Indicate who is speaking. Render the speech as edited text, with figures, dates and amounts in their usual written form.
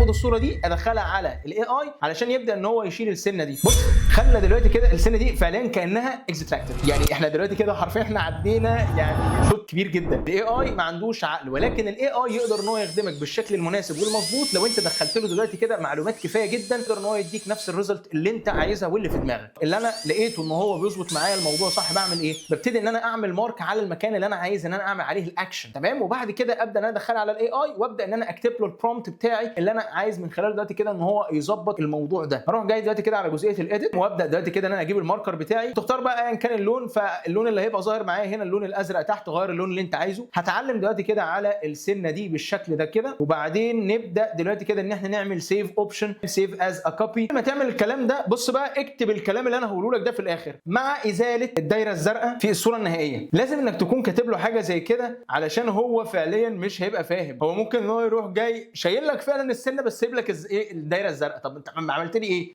Speaker 1: اخد الصوره دي ادخلها على الاي اي علشان يبدا ان هو يشيل السنه دي. بص خلى دلوقتي كده السنه دي فعليا كانها اكستراكتد، يعني احنا دلوقتي كده حرفيا احنا عدينا يعني شوط كبير جدا. الاي اي ما عندوش عقل، ولكن الاي اي يقدر ان هو يخدمك بالشكل المناسب والمظبوط لو انت دخلت له دلوقتي كده معلومات كفايه جدا، يقدر ان هو يديك نفس الريزلت اللي انت عايزها واللي في دماغك. اللي انا لقيته ان هو بيظبط معايا الموضوع صح، بعمل ايه؟ ببتدي ان انا اعمل مارك على المكان اللي انا عايز ان انا اعمل عليه الاكشن، تمام؟ وبعد كده ابدا ان انا ادخل على الاي اي وابدا ان انا اكتب له البرومبت بتاعي اللي انا عايز من خلاله دلوقتي كده ان هو يظبط الموضوع ده. هروح جاي دلوقتي كده على جزئيه الايديت وابدا دلوقتي كده ان انا اجيب الماركر بتاعي، تختار بقى ايا كان اللون، فاللون اللي هيبقى ظاهر معايا هنا اللون الازرق تحت، غير اللون اللي انت عايزه. هتعلم دلوقتي كده على السنه دي بالشكل ده كده، وبعدين نبدا دلوقتي كده ان احنا نعمل سيف اوبشن، سيف از ا كوبي. لما تعمل الكلام ده بص بقى اكتب الكلام اللي انا هقوله لك ده في الاخر مع ازاله الدايره الزرقاء في الصوره النهائيه. لازم انك تكون كاتب له حاجه زي كده علشان هو فعليا مش هيبقى فاهم. هو ممكن ان هو يروح جاي شايل لك فعلا السنه بس سايب لك ايه الدايره الزرقاء. طب انت عملت لي ايه؟